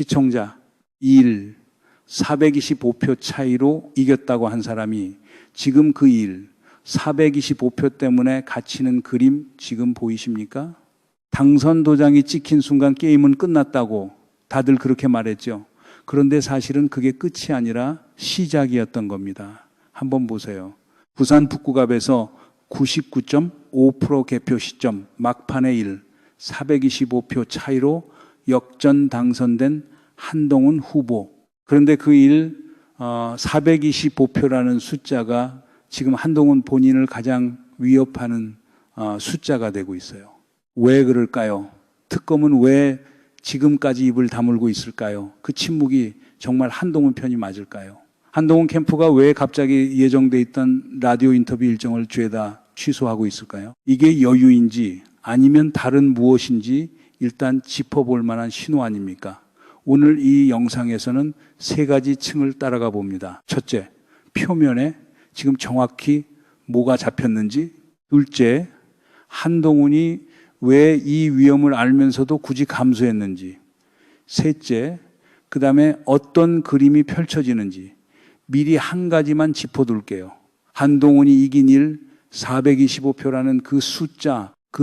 시청자 1, 425표 차이로 이겼다고 한 사람이 지금 그 1, 425표 때문에 갇히는 그림 지금 보이십니까? 당선 도장이 찍힌 순간 게임은 끝났다고 다들 그렇게 말했죠. 그런데 사실은 그게 끝이 아니라 시작이었던 겁니다. 한번 보세요. 부산 북구갑에서 99.5% 개표 시점 막판의 1, 425표 차이로 역전 당선된 한동훈 후보. 그런데 그 1, 425표라는 숫자가 지금 한동훈 본인을 가장 위협하는 숫자가 되고 있어요. 왜 그럴까요? 특검은 왜 지금까지 입을 다물고 있을까요? 그 침묵이 정말 한동훈 편이 맞을까요? 한동훈 캠프가 왜 갑자기 예정돼 있던 라디오 인터뷰 일정을 죄다 취소하고 있을까요? 이게 여유인지 아니면 다른 무엇인지 일단 짚어볼 만한 신호 아닙니까? 오늘 이 영상에서는 세 가지 층을 따라가 봅니다. 첫째, 표면에 지금 정확히 뭐가 잡혔는지. 둘째, 한동훈이 왜 이 위험을 알면서도 굳이 감수했는지. 셋째, 그 다음에 어떤 그림이 펼쳐지는지 미리 한 가지만 짚어둘게요. 한동훈이 이긴 1, 425표라는 그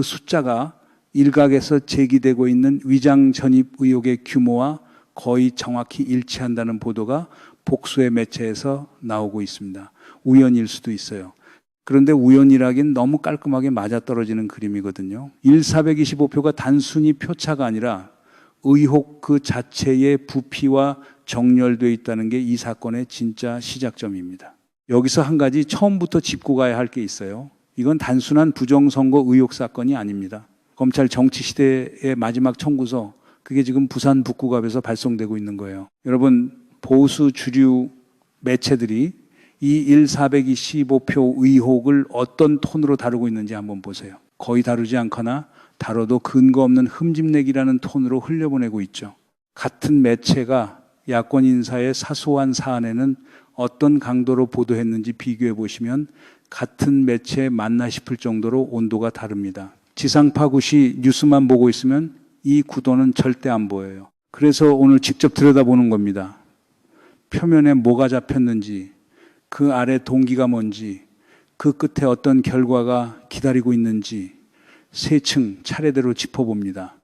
숫자가 일각에서 제기되고 있는 위장 전입 의혹의 규모와 거의 정확히 일치한다는 보도가 복수의 매체에서 나오고 있습니다. 우연일 수도 있어요. 그런데 우연이라긴 너무 깔끔하게 맞아떨어지는 그림이거든요. 1, 425표가 단순히 표차가 아니라 의혹 그 자체의 부피와 정렬되어 있다는 게 이 사건의 진짜 시작점입니다. 여기서 한 가지 처음부터 짚고 가야 할 게 있어요. 이건 단순한 부정선거 의혹 사건이 아닙니다. 검찰 정치시대의 마지막 청구서, 그게 지금 부산 북구갑에서 발송되고 있는 거예요. 여러분, 보수 주류 매체들이 이 1, 425표 의혹을 어떤 톤으로 다루고 있는지 한번 보세요. 거의 다루지 않거나 다뤄도 근거 없는 흠집내기라는 톤으로 흘려보내고 있죠. 같은 매체가 야권 인사의 사소한 사안에는 어떤 강도로 보도했는지 비교해 보시면 같은 매체에 맞나 싶을 정도로 온도가 다릅니다. 지상파 굿이 뉴스만 보고 있으면 이 구도는 절대 안 보여요. 그래서 오늘 직접 들여다보는 겁니다. 표면에 뭐가 잡혔는지, 그 아래 동기가 뭔지, 그 끝에 어떤 결과가 기다리고 있는지 세 층 차례대로 짚어봅니다.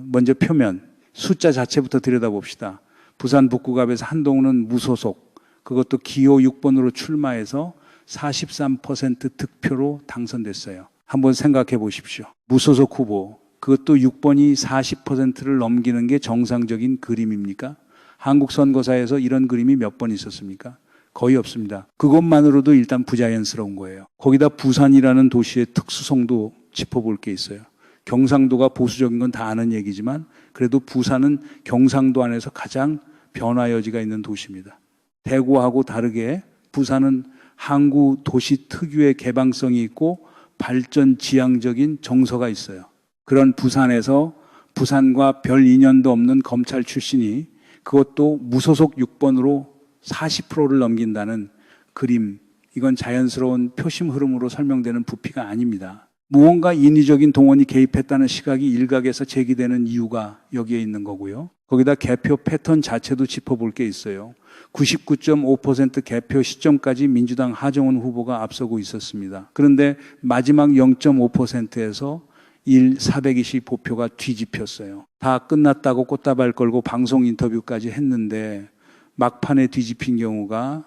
먼저 표면, 숫자 자체부터 들여다봅시다. 부산 북구갑에서 한동훈은 무소속, 그것도 기호 6번으로 출마해서 43% 득표로 당선됐어요. 한번 생각해 보십시오. 무소속 후보, 그것도 6번이 40%를 넘기는 게 정상적인 그림입니까? 한국 선거사에서 이런 그림이 몇 번 있었습니까? 거의 없습니다. 그것만으로도 일단 부자연스러운 거예요. 거기다 부산이라는 도시의 특수성도 짚어볼 게 있어요. 경상도가 보수적인 건 다 아는 얘기지만 그래도 부산은 경상도 안에서 가장 변화 여지가 있는 도시입니다. 대구하고 다르게 부산은 항구 도시 특유의 개방성이 있고 발전 지향적인 정서가 있어요. 그런 부산에서 부산과 별 인연도 없는 검찰 출신이 그것도 무소속 6번으로 40%를 넘긴다는 그림, 이건 자연스러운 표심 흐름으로 설명되는 부피가 아닙니다. 무언가 인위적인 동원이 개입했다는 시각이 일각에서 제기되는 이유가 여기에 있는 거고요. 거기다 개표 패턴 자체도 짚어볼 게 있어요. 99.5% 개표 시점까지 민주당 하정운 후보가 앞서고 있었습니다. 그런데 마지막 0.5%에서 1, 425표가 뒤집혔어요. 다 끝났다고 꽃다발 걸고 방송 인터뷰까지 했는데 막판에 뒤집힌 경우가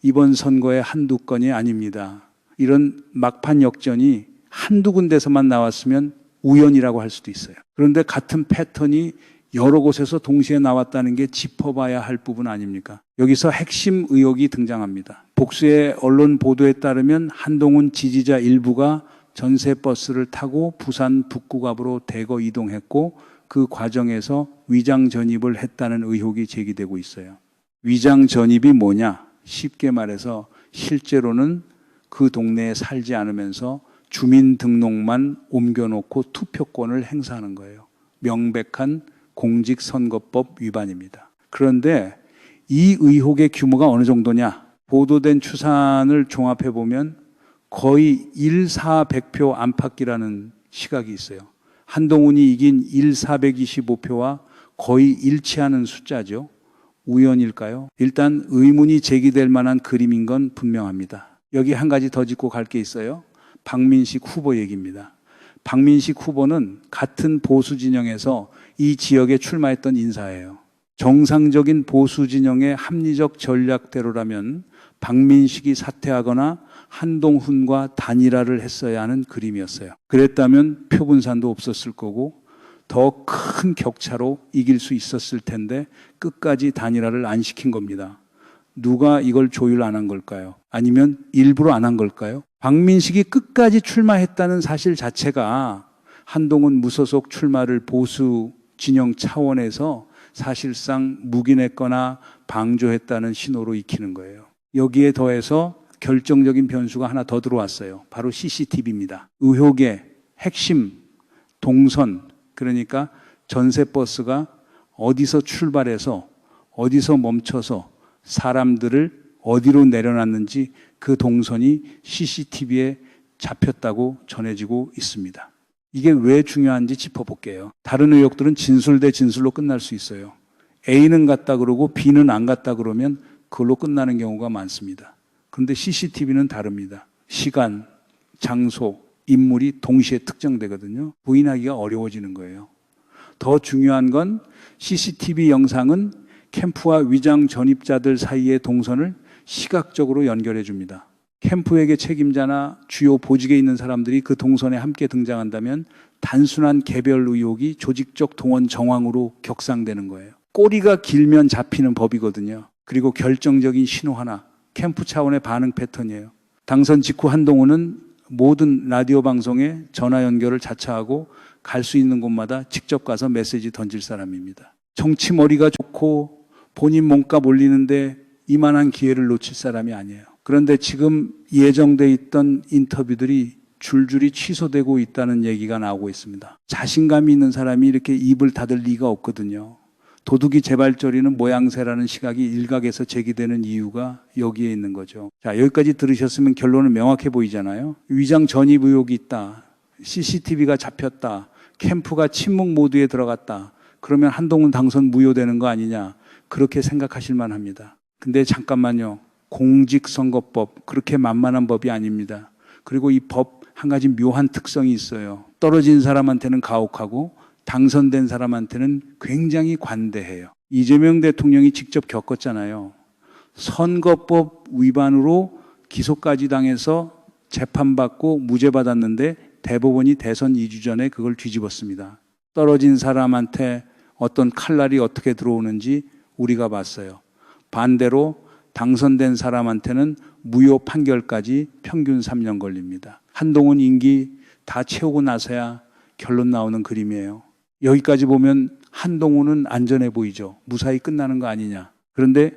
이번 선거의 한두 건이 아닙니다. 이런 막판 역전이 한두 군데서만 나왔으면 우연이라고 할 수도 있어요. 그런데 같은 패턴이 여러 곳에서 동시에 나왔다는 게 짚어봐야 할 부분 아닙니까? 여기서 핵심 의혹이 등장합니다. 복수의 언론 보도에 따르면 한동훈 지지자 일부가 전세버스를 타고 부산 북구갑으로 대거 이동했고 그 과정에서 위장 전입을 했다는 의혹이 제기되고 있어요. 위장 전입이 뭐냐? 쉽게 말해서 실제로는 그 동네에 살지 않으면서 주민등록만 옮겨놓고 투표권을 행사하는 거예요. 명백한 공직선거법 위반입니다. 그런데 이 의혹의 규모가 어느 정도냐? 보도된 추산을 종합해보면 거의 1, 4, 100표 안팎이라는 시각이 있어요. 한동훈이 이긴 1, 425표와 거의 일치하는 숫자죠. 우연일까요? 일단 의문이 제기될 만한 그림인 건 분명합니다. 여기 한 가지 더 짚고 갈 게 있어요. 박민식 후보 얘기입니다. 박민식 후보는 같은 보수 진영에서 이 지역에 출마했던 인사예요. 정상적인 보수 진영의 합리적 전략대로라면 박민식이 사퇴하거나 한동훈과 단일화를 했어야 하는 그림이었어요. 그랬다면 표분산도 없었을 거고 더 큰 격차로 이길 수 있었을 텐데 끝까지 단일화를 안 시킨 겁니다. 누가 이걸 조율 안 한 걸까요? 아니면 일부러 안 한 걸까요? 박민식이 끝까지 출마했다는 사실 자체가 한동훈 무소속 출마를 보수 진영 차원에서 사실상 묵인했거나 방조했다는 신호로 익히는 거예요. 여기에 더해서 결정적인 변수가 하나 더 들어왔어요. 바로 CCTV입니다. 의혹의 핵심 동선, 그러니까 전세버스가 어디서 출발해서 어디서 멈춰서 사람들을 어디로 내려놨는지 그 동선이 CCTV에 잡혔다고 전해지고 있습니다. 이게 왜 중요한지 짚어볼게요. 다른 의혹들은 진술 대 진술로 끝날 수 있어요. A는 갔다 그러고 B는 안 갔다 그러면 그걸로 끝나는 경우가 많습니다. 그런데 CCTV는 다릅니다. 시간, 장소, 인물이 동시에 특정되거든요. 부인하기가 어려워지는 거예요. 더 중요한 건 CCTV 영상은 캠프와 위장 전입자들 사이의 동선을 시각적으로 연결해 줍니다. 캠프에게 책임자나 주요 보직에 있는 사람들이 그 동선에 함께 등장한다면 단순한 개별 의혹이 조직적 동원 정황으로 격상되는 거예요. 꼬리가 길면 잡히는 법이거든요. 그리고 결정적인 신호 하나, 캠프 차원의 반응 패턴이에요. 당선 직후 한동훈은 모든 라디오 방송에 전화 연결을 자처하고 갈 수 있는 곳마다 직접 가서 메시지 던질 사람입니다. 정치 머리가 좋고 본인 몸값 올리는데 이만한 기회를 놓칠 사람이 아니에요. 그런데 지금 예정돼 있던 인터뷰들이 줄줄이 취소되고 있다는 얘기가 나오고 있습니다. 자신감이 있는 사람이 이렇게 입을 닫을 리가 없거든요. 도둑이 재발저리는 모양새라는 시각이 일각에서 제기되는 이유가 여기에 있는 거죠. 자, 여기까지 들으셨으면 결론은 명확해 보이잖아요. 위장 전입 의혹이 있다. CCTV가 잡혔다. 캠프가 침묵 모드에 들어갔다. 그러면 한동훈 당선 무효되는 거 아니냐. 그렇게 생각하실 만합니다. 근데 잠깐만요. 공직선거법 그렇게 만만한 법이 아닙니다. 그리고 이 법 한 가지 묘한 특성이 있어요. 떨어진 사람한테는 가혹하고 당선된 사람한테는 굉장히 관대해요. 이재명 대통령이 직접 겪었잖아요. 선거법 위반으로 기소까지 당해서 재판받고 무죄받았는데 대법원이 대선 2주 전에 그걸 뒤집었습니다. 떨어진 사람한테 어떤 칼날이 어떻게 들어오는지 우리가 봤어요. 반대로 당선된 사람한테는 무효 판결까지 평균 3년 걸립니다. 한동훈 임기 다 채우고 나서야 결론 나오는 그림이에요. 여기까지 보면 한동훈은 안전해 보이죠. 무사히 끝나는 거 아니냐. 그런데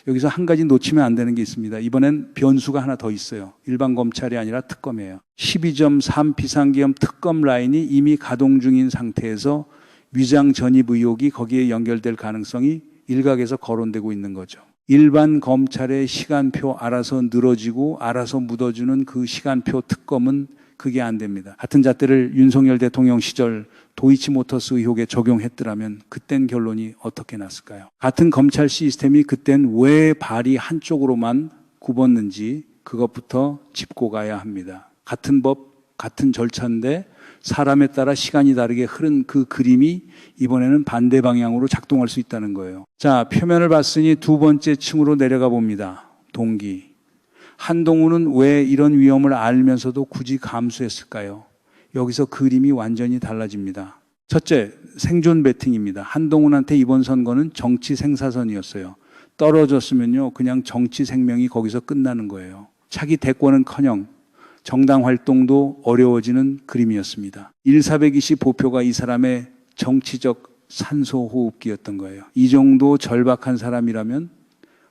여기서 한 가지 놓치면 안 되는 게 있습니다. 이번엔 변수가 하나 더 있어요. 일반 검찰이 아니라 특검이에요. 12.3 비상계엄 특검 라인이 이미 가동 중인 상태에서 위장 전입 의혹이 거기에 연결될 가능성이 일각에서 거론되고 있는 거죠. 일반 검찰의 시간표 알아서 늘어지고 알아서 묻어주는 그 시간표 특검은 그게 안 됩니다. 같은 잣대를 윤석열 대통령 시절 도이치모터스 의혹에 적용했더라면 그땐 결론이 어떻게 났을까요? 같은 검찰 시스템이 그땐 왜 발이 한쪽으로만 굽었는지 그것부터 짚고 가야 합니다. 같은 법, 같은 절차인데 사람에 따라 시간이 다르게 흐른 그 그림이 이번에는 반대 방향으로 작동할 수 있다는 거예요. 자, 표면을 봤으니 두 번째 층으로 내려가 봅니다. 동기. 한동훈은 왜 이런 위험을 알면서도 굳이 감수했을까요? 여기서 그림이 완전히 달라집니다. 첫째, 생존 배팅입니다. 한동훈한테 이번 선거는 정치 생사선이었어요. 떨어졌으면요, 그냥 정치 생명이 거기서 끝나는 거예요. 차기 대권은커녕 정당 활동도 어려워지는 그림이었습니다. 1,420 보표가 이 사람의 정치적 산소호흡기였던 거예요. 이 정도 절박한 사람이라면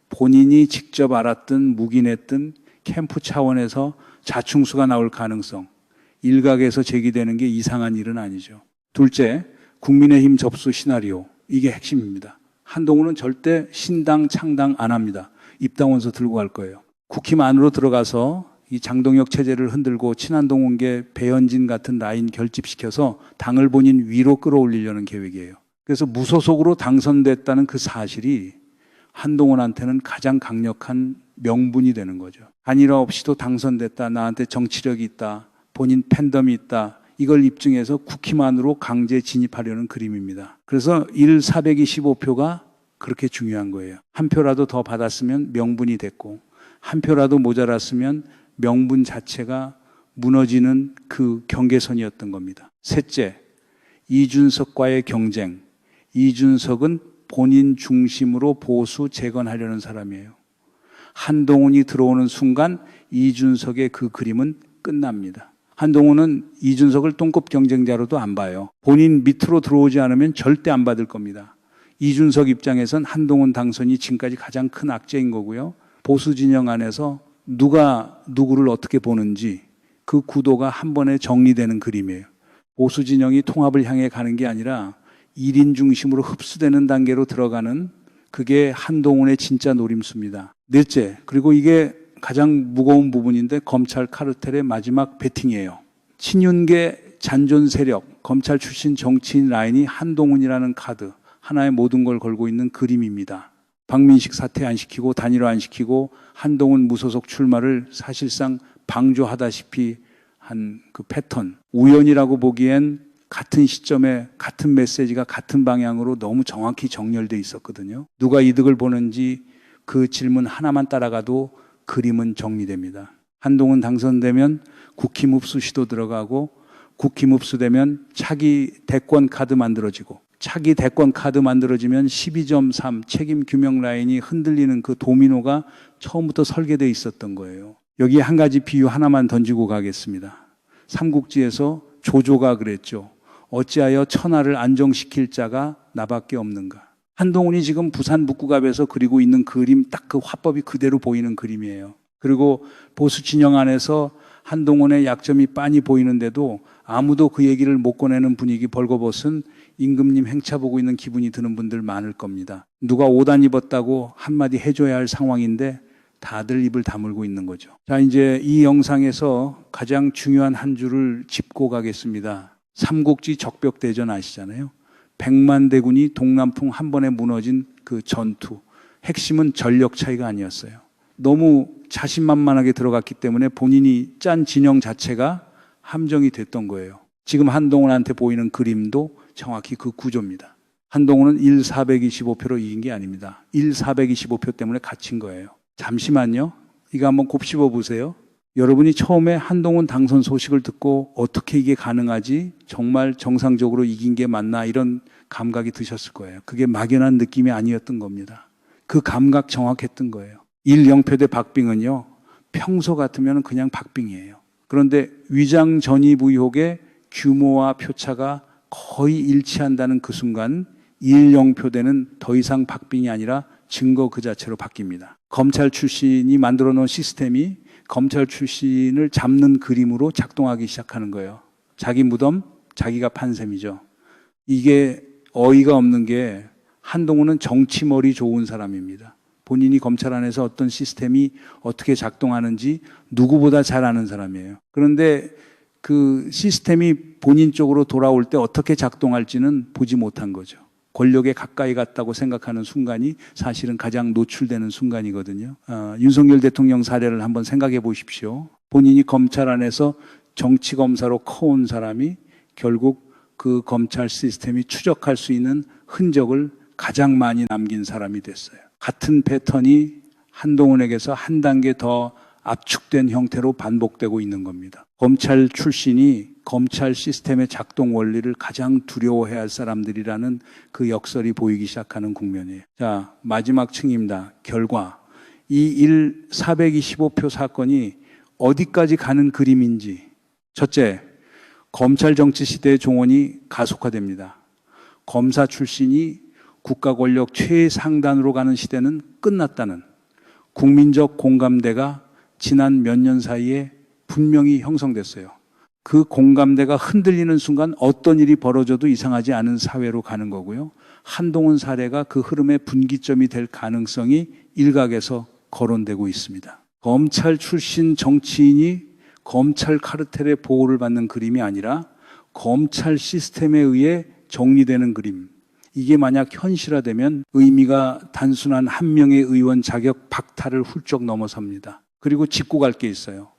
본인이 직접 알았든 묵인했든 캠프 차원에서 자충수가 나올 가능성, 일각에서 제기되는 게 이상한 일은 아니죠. 둘째, 국민의힘 접수 시나리오. 이게 핵심입니다. 한동훈은 절대 신당, 창당 안 합니다. 입당원서 들고 갈 거예요. 국힘 안으로 들어가서 이 장동혁 체제를 흔들고 친한동훈계 배현진 같은 라인 결집시켜서 당을 본인 위로 끌어올리려는 계획이에요. 그래서 무소속으로 당선됐다는 그 사실이 한동훈한테는 가장 강력한 명분이 되는 거죠. 단일화 없이도 당선됐다, 나한테 정치력이 있다, 본인 팬덤이 있다, 이걸 입증해서 국힘안으로 강제 진입하려는 그림입니다. 그래서 425표가 그렇게 중요한 거예요. 한 표라도 더 받았으면 명분이 됐고, 한 표라도 모자랐으면 명분 자체가 무너지는 그 경계선이었던 겁니다. 셋째, 이준석과의 경쟁. 이준석은 본인 중심으로 보수 재건하려는 사람이에요. 한동훈이 들어오는 순간 이준석의 그 그림은 끝납니다. 한동훈은 이준석을 똥급 경쟁자로도 안 봐요. 본인 밑으로 들어오지 않으면 절대 안 받을 겁니다. 이준석 입장에선 한동훈 당선이 지금까지 가장 큰 악재인 거고요. 보수 진영 안에서 누가 누구를 어떻게 보는지 그 구도가 한 번에 정리되는 그림이에요. 보수 진영이 통합을 향해 가는 게 아니라 1인 중심으로 흡수되는 단계로 들어가는 그게 한동훈의 진짜 노림수입니다. 넷째, 그리고 이게 가장 무거운 부분인데 검찰 카르텔의 마지막 배팅이에요. 친윤계 잔존 세력, 검찰 출신 정치인 라인이 한동훈이라는 카드 하나의 모든 걸 걸고 있는 그림입니다. 박민식 사퇴 안 시키고 단일화 안 시키고 한동훈 무소속 출마를 사실상 방조하다시피 한 그 패턴. 우연이라고 보기엔 같은 시점에 같은 메시지가 같은 방향으로 너무 정확히 정렬돼 있었거든요. 누가 이득을 보는지 그 질문 하나만 따라가도 그림은 정리됩니다. 한동훈 당선되면 국힘 흡수 시도 들어가고 국힘 흡수되면 차기 대권 카드 만들어지고 차기 대권 카드 만들어지면 12.3 책임 규명 라인이 흔들리는 그 도미노가 처음부터 설계되어 있었던 거예요. 여기에 한 가지 비유 하나만 던지고 가겠습니다. 삼국지에서 조조가 그랬죠. 어찌하여 천하를 안정시킬 자가 나밖에 없는가. 한동훈이 지금 부산 북구갑에서 그리고 있는 그림 딱 그 화법이 그대로 보이는 그림이에요. 그리고 보수 진영 안에서 한동훈의 약점이 빤히 보이는데도 아무도 그 얘기를 못 꺼내는 분위기 벌거벗은 임금님 행차 보고 있는 기분이 드는 분들 많을 겁니다. 누가 옷 안 입었다고 한마디 해줘야 할 상황인데 다들 입을 다물고 있는 거죠. 자, 이제 이 영상에서 가장 중요한 한 줄을 짚고 가겠습니다. 삼국지 적벽대전 아시잖아요. 100만 대군이 동남풍 한 번에 무너진 그 전투. 핵심은 전력 차이가 아니었어요. 너무 자신만만하게 들어갔기 때문에 본인이 짠 진영 자체가 함정이 됐던 거예요. 지금 한동훈한테 보이는 그림도 정확히 그 구조입니다. 한동훈은 425표로 이긴 게 아닙니다. 425표 때문에 갇힌 거예요. 잠시만요. 이거 한번 곱씹어 보세요. 여러분이 처음에 한동훈 당선 소식을 듣고 어떻게 이게 가능하지? 정말 정상적으로 이긴 게 맞나? 이런 감각이 드셨을 거예요. 그게 막연한 느낌이 아니었던 겁니다. 그 감각 정확했던 거예요. 0표 대 박빙은요, 평소 같으면 그냥 박빙이에요. 그런데 위장 전입 의혹의 규모와 표차가 거의 일치한다는 그 순간 0표 대는 더 이상 박빙이 아니라 증거 그 자체로 바뀝니다. 검찰 출신이 만들어 놓은 시스템이 검찰 출신을 잡는 그림으로 작동하기 시작하는 거예요. 자기 무덤, 자기가 판셈이죠. 이게 어이가 없는 게 한동훈은 정치머리 좋은 사람입니다. 본인이 검찰 안에서 어떤 시스템이 어떻게 작동하는지 누구보다 잘 아는 사람이에요. 그런데 그 시스템이 본인 쪽으로 돌아올 때 어떻게 작동할지는 보지 못한 거죠. 권력에 가까이 갔다고 생각하는 순간이 사실은 가장 노출되는 순간이거든요. 윤석열 대통령 사례를 한번 생각해 보십시오. 본인이 검찰 안에서 정치검사로 커온 사람이 결국 그 검찰 시스템이 추적할 수 있는 흔적을 가장 많이 남긴 사람이 됐어요. 같은 패턴이 한동훈에게서 한 단계 더 압축된 형태로 반복되고 있는 겁니다. 검찰 출신이 검찰 시스템의 작동 원리를 가장 두려워해야 할 사람들이라는 그 역설이 보이기 시작하는 국면이에요. 자, 마지막 층입니다. 결과. 이 425표 사건이 어디까지 가는 그림인지. 첫째, 검찰 정치 시대의 종언이 가속화됩니다. 검사 출신이 국가 권력 최상단으로 가는 시대는 끝났다는 국민적 공감대가 지난 몇 년 사이에 분명히 형성됐어요. 그 공감대가 흔들리는 순간 어떤 일이 벌어져도 이상하지 않은 사회로 가는 거고요. 한동훈 사례가 그 흐름의 분기점이 될 가능성이 일각에서 거론되고 있습니다. 검찰 출신 정치인이 검찰 카르텔의 보호를 받는 그림이 아니라 검찰 시스템에 의해 정리되는 그림. 이게 만약 현실화되면 의미가 단순한 한 명의 의원 자격 박탈을 훌쩍 넘어섭니다. 그리고 짚고 갈 게 있어요.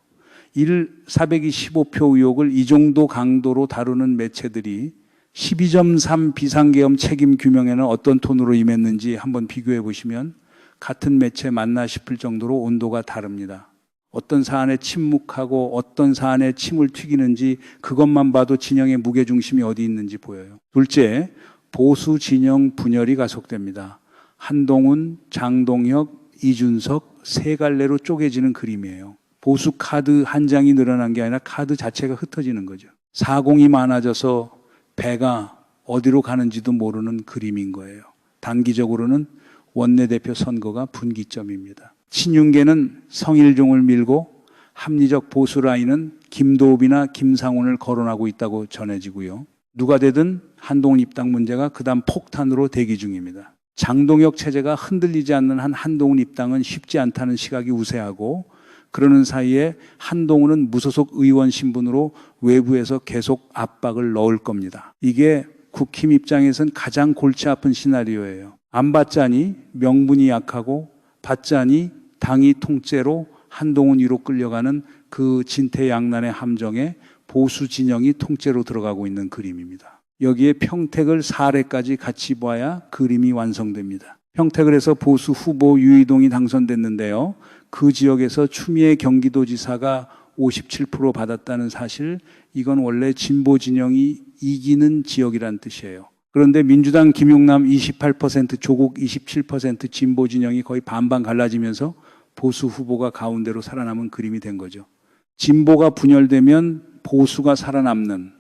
425표 의혹을 이 정도 강도로 다루는 매체들이 12.3 비상계엄 책임 규명에는 어떤 톤으로 임했는지 한번 비교해 보시면 같은 매체 맞나 싶을 정도로 온도가 다릅니다. 어떤 사안에 침묵하고 어떤 사안에 침을 튀기는지 그것만 봐도 진영의 무게중심이 어디 있는지 보여요. 둘째, 보수 진영 분열이 가속됩니다. 한동훈, 장동혁, 이준석 세 갈래로 쪼개지는 그림이에요. 보수 카드 한 장이 늘어난 게 아니라 카드 자체가 흩어지는 거죠. 사공이 많아져서 배가 어디로 가는지도 모르는 그림인 거예요. 단기적으로는 원내대표 선거가 분기점입니다. 친윤계는 성일종을 밀고 합리적 보수 라인은 김도읍이나 김상훈을 거론하고 있다고 전해지고요. 누가 되든 한동훈 입당 문제가 그다음 폭탄으로 대기 중입니다. 장동혁 체제가 흔들리지 않는 한 한동훈 입당은 쉽지 않다는 시각이 우세하고 그러는 사이에 한동훈은 무소속 의원 신분으로 외부에서 계속 압박을 넣을 겁니다. 이게 국힘 입장에선 가장 골치 아픈 시나리오예요. 안 받자니 명분이 약하고 받자니 당이 통째로 한동훈 위로 끌려가는 그 진퇴양난의 함정에 보수 진영이 통째로 들어가고 있는 그림입니다. 여기에 평택을 사례까지 같이 봐야 그림이 완성됩니다. 평택을 해서 보수 후보 유이동이 당선됐는데요. 그 지역에서 추미애 경기도지사가 57% 받았다는 사실, 이건 원래 진보 진영이 이기는 지역이란 뜻이에요. 그런데 민주당 김용남 28%, 조국 27% 진보 진영이 거의 반반 갈라지면서 보수 후보가 가운데로 살아남은 그림이 된 거죠. 진보가 분열되면 보수가 살아남는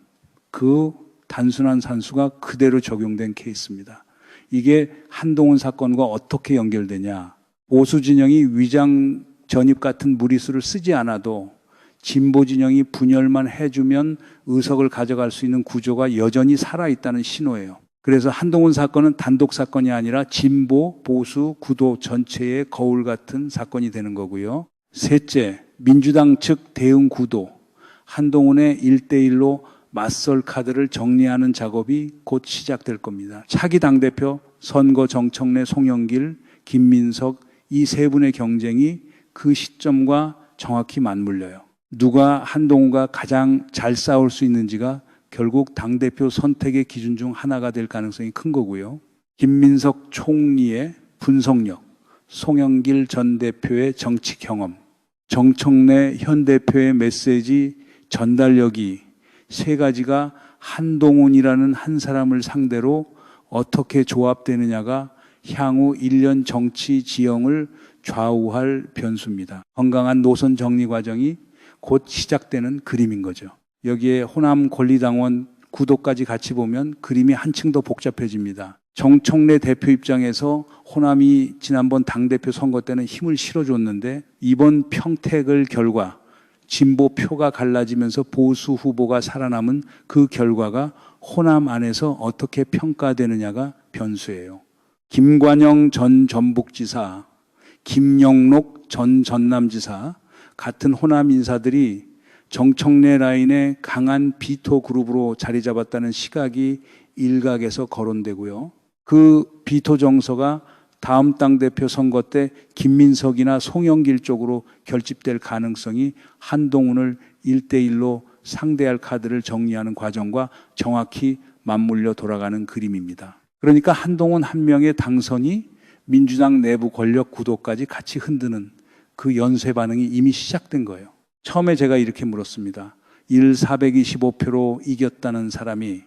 그 단순한 산수가 그대로 적용된 케이스입니다. 이게 한동훈 사건과 어떻게 연결되냐. 보수 진영이 위장 전입 같은 무리수를 쓰지 않아도 진보 진영이 분열만 해주면 의석을 가져갈 수 있는 구조가 여전히 살아있다는 신호예요. 그래서 한동훈 사건은 단독 사건이 아니라 진보, 보수, 구도 전체의 거울 같은 사건이 되는 거고요. 셋째, 민주당 측 대응 구도. 한동훈의 1대1로 맞설 카드를 정리하는 작업이 곧 시작될 겁니다. 차기 당대표, 선거 정청래, 송영길, 김민석 이 세 분의 경쟁이 그 시점과 정확히 맞물려요. 누가 한동훈과 가장 잘 싸울 수 있는지가 결국 당대표 선택의 기준 중 하나가 될 가능성이 큰 거고요. 김민석 총리의 분석력, 송영길 전 대표의 정치 경험, 정청래 현 대표의 메시지 전달력이 세 가지가 한동훈이라는 한 사람을 상대로 어떻게 조합되느냐가 향후 1년 정치 지형을 좌우할 변수입니다. 건강한 노선 정리 과정이 곧 시작되는 그림인 거죠. 여기에 호남 권리당원 구도까지 같이 보면 그림이 한층 더 복잡해집니다. 정청래 대표 입장에서 호남이 지난번 당대표 선거 때는 힘을 실어줬는데 이번 평택을 결과 진보 표가 갈라지면서 보수 후보가 살아남은 그 결과가 호남 안에서 어떻게 평가되느냐가 변수예요. 김관영 전 전북지사, 김영록 전 전남지사 같은 호남 인사들이 정청래 라인의 강한 비토 그룹으로 자리 잡았다는 시각이 일각에서 거론되고요. 그 비토 정서가 다음 당대표 선거 때 김민석이나 송영길 쪽으로 결집될 가능성이 한동훈을 1대1로 상대할 카드를 정리하는 과정과 정확히 맞물려 돌아가는 그림입니다. 그러니까 한동훈 한 명의 당선이 민주당 내부 권력 구도까지 같이 흔드는 그 연쇄 반응이 이미 시작된 거예요. 처음에 제가 이렇게 물었습니다. 425표로 이겼다는 사람이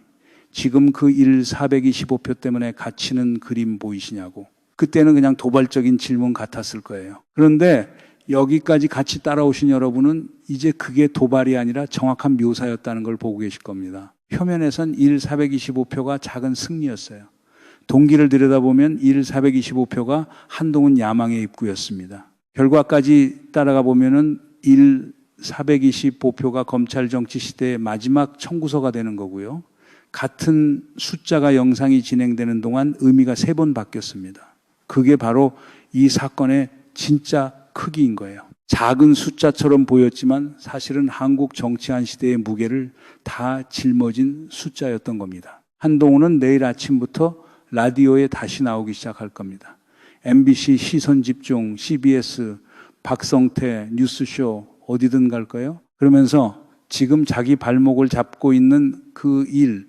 지금 그 425표 때문에 갇히는 그림 보이시냐고. 그때는 그냥 도발적인 질문 같았을 거예요. 그런데 여기까지 같이 따라오신 여러분은 이제 그게 도발이 아니라 정확한 묘사였다는 걸 보고 계실 겁니다. 표면에선 425표가 작은 승리였어요. 동기를 들여다보면 425표가 한동훈 야망의 입구였습니다. 결과까지 따라가 보면은 425표가 검찰 정치 시대의 마지막 청구서가 되는 거고요. 같은 숫자가 영상이 진행되는 동안 의미가 3번 바뀌었습니다. 그게 바로 이 사건의 진짜 크기인 거예요. 작은 숫자처럼 보였지만 사실은 한국 정치한 시대의 무게를 다 짊어진 숫자였던 겁니다. 한동훈은 내일 아침부터 라디오에 다시 나오기 시작할 겁니다. MBC 시선집중, CBS, 박성태, 뉴스쇼 어디든 갈 거예요. 그러면서 지금 자기 발목을 잡고 있는 그 일,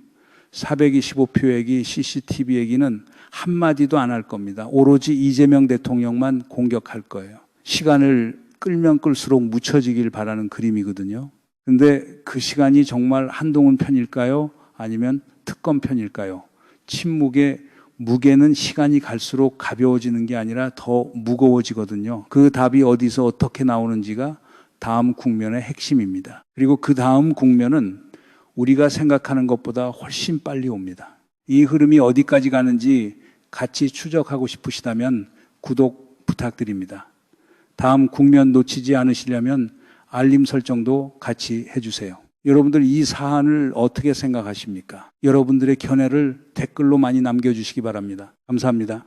425표 얘기, CCTV 얘기는 한마디도 안 할 겁니다. 오로지 이재명 대통령만 공격할 거예요. 시간을 끌면 끌수록 묻혀지길 바라는 그림이거든요. 근데 그 시간이 정말 한동훈 편일까요? 아니면 특검 편일까요? 침묵의 무게는 시간이 갈수록 가벼워지는 게 아니라 더 무거워지거든요. 그 답이 어디서 어떻게 나오는지가 다음 국면의 핵심입니다. 그리고 그 다음 국면은 우리가 생각하는 것보다 훨씬 빨리 옵니다. 이 흐름이 어디까지 가는지 같이 추적하고 싶으시다면 구독 부탁드립니다. 다음 국면 놓치지 않으시려면 알림 설정도 같이 해주세요. 여러분들 이 사안을 어떻게 생각하십니까? 여러분들의 견해를 댓글로 많이 남겨주시기 바랍니다. 감사합니다.